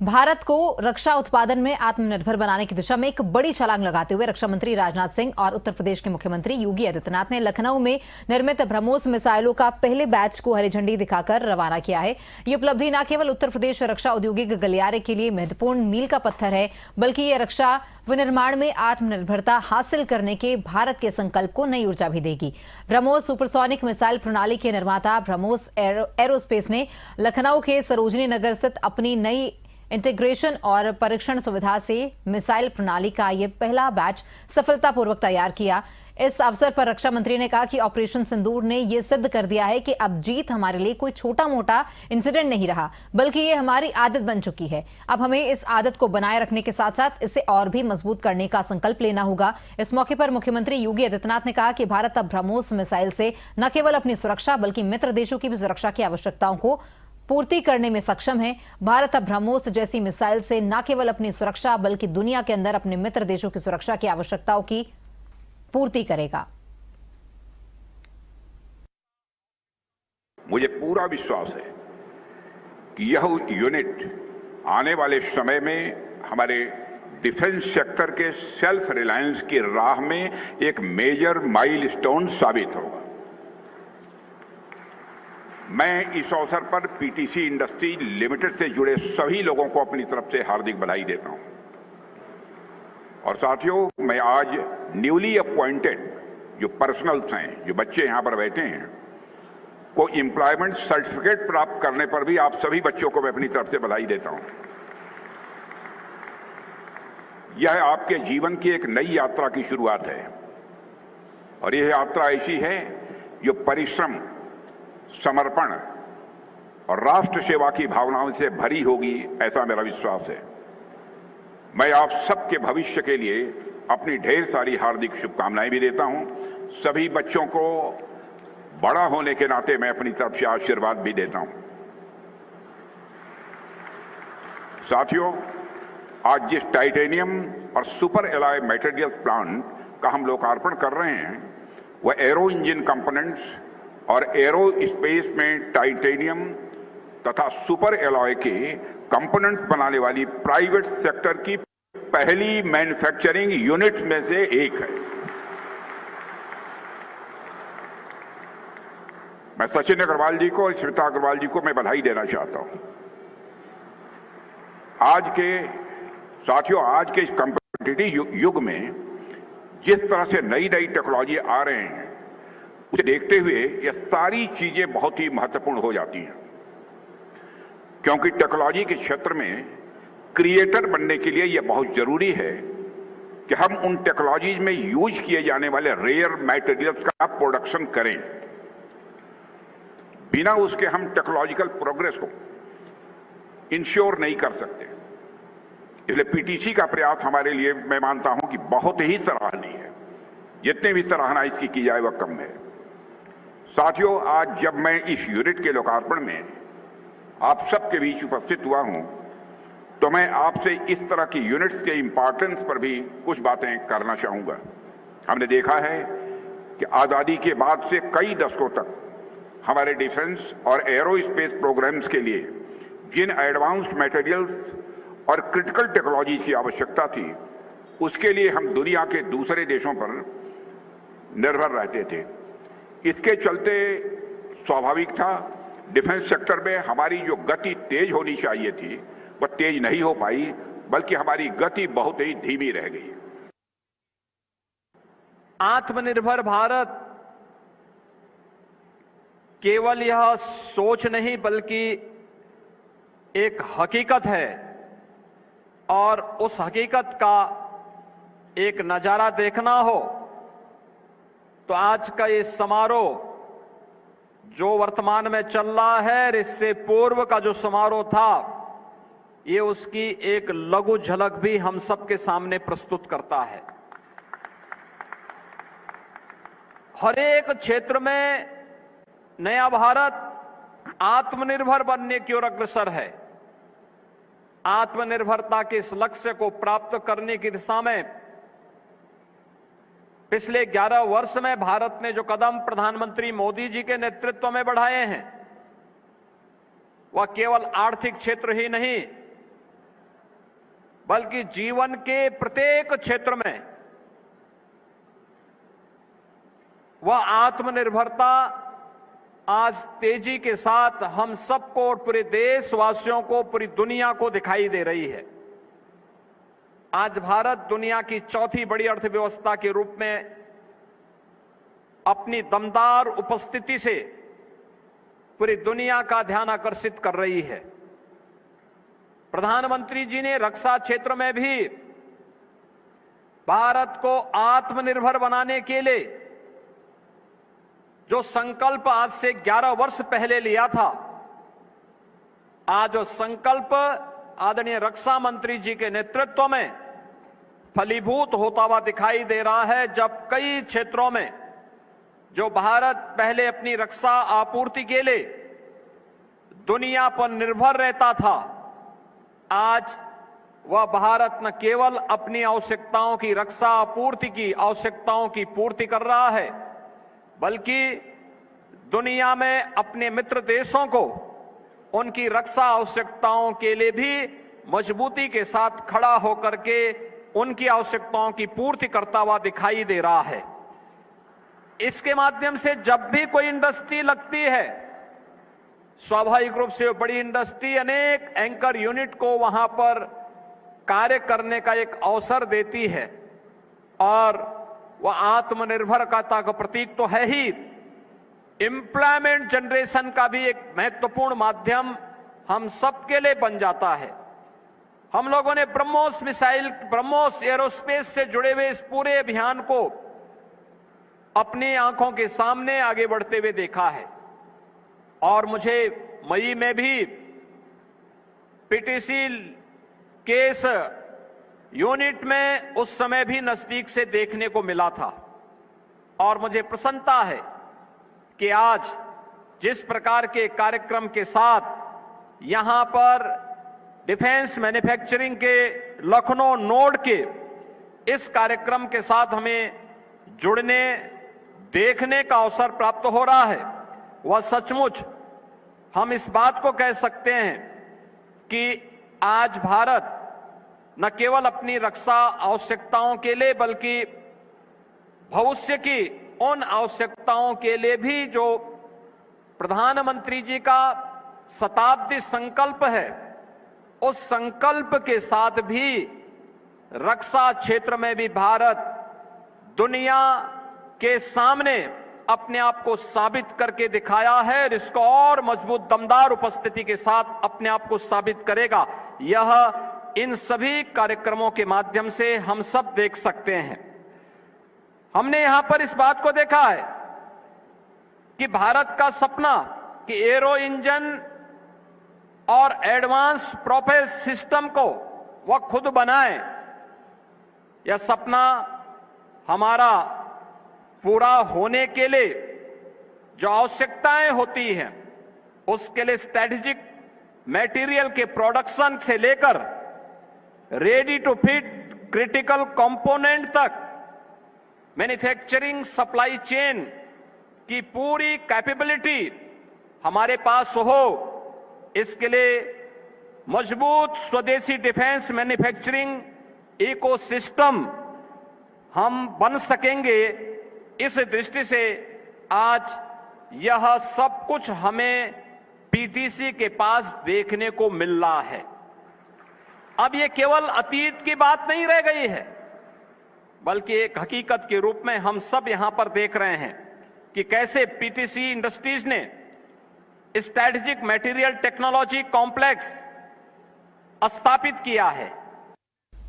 भारत को रक्षा उत्पादन में आत्मनिर्भर बनाने की दिशा में एक बड़ी छलांग लगाते हुए रक्षा मंत्री राजनाथ सिंह और उत्तर प्रदेश के मुख्यमंत्री योगी आदित्यनाथ ने लखनऊ में निर्मित ब्रह्मोस मिसाइलों का पहले बैच को हरी झंडी दिखाकर रवाना किया है। ये उपलब्धि न केवल उत्तर प्रदेश रक्षा औद्योगिक गलियारे के लिए महत्वपूर्ण मील का पत्थर है, बल्कि ये रक्षा विनिर्माण में आत्मनिर्भरता हासिल करने के भारत के संकल्प को नई ऊर्जा भी देगी। ब्रह्मोस सुपरसोनिक मिसाइल प्रणाली के निर्माता ब्रह्मोस एरोस्पेस ने लखनऊ के सरोजनी नगर स्थित अपनी नई इंटीग्रेशन और परीक्षण सुविधा से मिसाइल प्रणाली का यह पहला बैच सफलतापूर्वक तैयार किया। इस अवसर पर रक्षा मंत्री ने कहा कि ऑपरेशन सिंदूर ने यह सिद्ध कर दिया है कि अब जीत हमारे लिए कोई छोटा मोटा इंसिडेंट नहीं रहा, बल्कि ये हमारी आदत बन चुकी है। अब हमें इस आदत को बनाए रखने के साथ साथ इसे और भी मजबूत करने का संकल्प लेना होगा। इस मौके पर मुख्यमंत्री योगी आदित्यनाथ ने कहा कि भारत अब ब्रह्मोस मिसाइल से न केवल अपनी सुरक्षा बल्कि मित्र देशों की भी सुरक्षा की आवश्यकताओं को पूर्ति करने में सक्षम है। भारत अब ब्रह्मोस जैसी मिसाइल से न केवल अपनी सुरक्षा बल्कि दुनिया के अंदर अपने मित्र देशों की सुरक्षा की आवश्यकताओं की पूर्ति करेगा। मुझे पूरा विश्वास है कि यह यूनिट आने वाले समय में हमारे डिफेंस सेक्टर के सेल्फ रिलायंस की राह में एक मेजर माइलस्टोन साबित होगा। मैं इस अवसर पर पीटीसी इंडस्ट्री लिमिटेड से जुड़े सभी लोगों को अपनी तरफ से हार्दिक बधाई देता हूं। और साथियों, मैं आज न्यूली अपॉइंटेड जो पर्सनल्स हैं, जो बच्चे यहां पर बैठे हैं, को एम्प्लॉयमेंट सर्टिफिकेट प्राप्त करने पर भी आप सभी बच्चों को मैं अपनी तरफ से बधाई देता हूं। यह आपके जीवन की एक नई यात्रा की शुरुआत है और यह यात्रा ऐसी है जो परिश्रम, समर्पण और राष्ट्र सेवा की भावनाओं से भरी होगी, ऐसा मेरा विश्वास है। मैं आप सबके भविष्य के लिए अपनी ढेर सारी हार्दिक शुभकामनाएं भी देता हूं। सभी बच्चों को बड़ा होने के नाते मैं अपनी तरफ से आशीर्वाद भी देता हूं। साथियों, आज जिस टाइटेनियम और सुपर एलॉय मटेरियल प्लांट का हम लोकार्पण कर रहे हैं, वह एरो इंजन कंपोनेंट्स और एरो स्पेस में टाइटेनियम तथा सुपर एलॉय के कंपोनेंट्स बनाने वाली प्राइवेट सेक्टर की पहली मैन्युफैक्चरिंग यूनिट में से एक है। मैं सचिन अग्रवाल जी को और श्वेता अग्रवाल जी को मैं बधाई देना चाहता हूं। आज के इस कॉम्पिटिटिव युग में जिस तरह से नई नई टेक्नोलॉजी आ रहे हैं, उसे देखते हुए ये सारी चीजें बहुत ही महत्वपूर्ण हो जाती हैं, क्योंकि टेक्नोलॉजी के क्षेत्र में क्रिएटर बनने के लिए यह बहुत जरूरी है कि हम उन टेक्नोलॉजीज में यूज किए जाने वाले रेयर मटेरियल्स का प्रोडक्शन करें। बिना उसके हम टेक्नोलॉजिकल प्रोग्रेस को इंश्योर नहीं कर सकते। इसलिए पीटीसी का प्रयास हमारे लिए, मैं मानता हूं कि बहुत ही सराहनीय है। जितने भी सराहना इसकी की जाए वह कम है। साथियों, आज जब मैं इस यूनिट के लोकार्पण में आप सबके बीच उपस्थित हुआ हूं, तो मैं आपसे इस तरह की यूनिट्स के इंपॉर्टेंस पर भी कुछ बातें करना चाहूंगा। हमने देखा है कि आजादी के बाद से कई दशकों तक हमारे डिफेंस और एरोस्पेस प्रोग्राम्स के लिए जिन एडवांस्ड मटेरियल्स और क्रिटिकल टेक्नोलॉजी की आवश्यकता थी, उसके लिए हम दुनिया के दूसरे देशों पर निर्भर रहते थे। इसके चलते स्वाभाविक था डिफेंस सेक्टर में हमारी जो गति तेज होनी चाहिए थी वह तेज नहीं हो पाई, बल्कि हमारी गति बहुत ही धीमी रह गई। आत्मनिर्भर भारत केवल यह सोच नहीं बल्कि एक हकीकत है, और उस हकीकत का एक नजारा देखना हो तो आज का ये समारोह जो वर्तमान में चल रहा है, इससे पूर्व का जो समारोह था, ये उसकी एक लघु झलक भी हम सबके सामने प्रस्तुत करता है। हर एक क्षेत्र में नया भारत आत्मनिर्भर बनने की ओर अग्रसर है। आत्मनिर्भरता के इस लक्ष्य को प्राप्त करने की दिशा में पिछले 11 वर्ष में भारत ने जो कदम प्रधानमंत्री मोदी जी के नेतृत्व में बढ़ाए हैं, वह केवल आर्थिक क्षेत्र ही नहीं बल्कि जीवन के प्रत्येक क्षेत्र में वह आत्मनिर्भरता आज तेजी के साथ हम सबको, पूरे देशवासियों को, पूरी दुनिया को दिखाई दे रही है। आज भारत दुनिया की चौथी बड़ी अर्थव्यवस्था के रूप में अपनी दमदार उपस्थिति से पूरी दुनिया का ध्यान आकर्षित कर रही है। प्रधानमंत्री जी ने रक्षा क्षेत्र में भी भारत को आत्मनिर्भर बनाने के लिए जो संकल्प आज से 11 वर्ष पहले लिया था, आज वो संकल्प आदरणीय रक्षा मंत्री जी के नेतृत्व में फलीभूत होता हुआ दिखाई दे रहा है। जब कई क्षेत्रों में जो भारत पहले अपनी रक्षा आपूर्ति के लिए दुनिया पर निर्भर रहता था, आज वह भारत न केवल अपनी आवश्यकताओं की, रक्षा आपूर्ति की आवश्यकताओं की पूर्ति कर रहा है, बल्कि दुनिया में अपने मित्र देशों को उनकी रक्षा आवश्यकताओं के लिए भी मजबूती के साथ खड़ा होकर के उनकी आवश्यकताओं की पूर्ति करता हुआ दिखाई दे रहा है। इसके माध्यम से जब भी कोई इंडस्ट्री लगती है, स्वाभाविक रूप से बड़ी इंडस्ट्री अनेक एंकर यूनिट को वहां पर कार्य करने का एक अवसर देती है और वह आत्मनिर्भरता का प्रतीक तो है ही, एम्प्लॉयमेंट जनरेशन का भी एक महत्वपूर्ण माध्यम हम सबके लिए बन जाता है। हम लोगों ने ब्रह्मोस मिसाइल, ब्रह्मोस एरोस्पेस से जुड़े हुए इस पूरे अभियान को अपनी आंखों के सामने आगे बढ़ते हुए देखा है और मुझे मई में भी पीटीसी के इस यूनिट में उस समय भी नजदीक से देखने को मिला था और मुझे प्रसन्नता है कि आज जिस प्रकार के कार्यक्रम के साथ यहां पर डिफेंस मैन्युफैक्चरिंग के लखनऊ नोड के इस कार्यक्रम के साथ हमें जुड़ने, देखने का अवसर प्राप्त हो रहा है, वह सचमुच हम इस बात को कह सकते हैं कि आज भारत न केवल अपनी रक्षा आवश्यकताओं के लिए बल्कि भविष्य की उन आवश्यकताओं के लिए भी जो प्रधानमंत्री जी का शताब्दी संकल्प है, उस संकल्प के साथ भी रक्षा क्षेत्र में भी भारत दुनिया के सामने अपने आप को साबित करके दिखाया है और इसको और मजबूत दमदार उपस्थिति के साथ अपने आप को साबित करेगा। यह इन सभी कार्यक्रमों के माध्यम से हम सब देख सकते हैं। हमने यहां पर इस बात को देखा है कि भारत का सपना कि एरो इंजन और एडवांस प्रोपेल सिस्टम को वह खुद बनाए, यह सपना हमारा पूरा होने के लिए जो आवश्यकताएं होती हैं उसके लिए स्ट्रेटेजिक मटेरियल के प्रोडक्शन से लेकर ready to fit critical component तक मैन्युफैक्चरिंग सप्लाई चेन की पूरी कैपेबिलिटी हमारे पास हो, इसके लिए मजबूत स्वदेशी डिफेंस मैन्युफैक्चरिंग इकोसिस्टम हम बन सकेंगे। इस दृष्टि से आज यह सब कुछ हमें पीटीसी के पास देखने को मिल रहा है। अब यह केवल अतीत की बात नहीं रह गई है, बल्कि एक हकीकत के रूप में हम सब यहां पर देख रहे हैं कि कैसे पीटीसी इंडस्ट्रीज ने स्ट्रेटेजिक मटेरियल टेक्नोलॉजी कॉम्प्लेक्स स्थापित किया है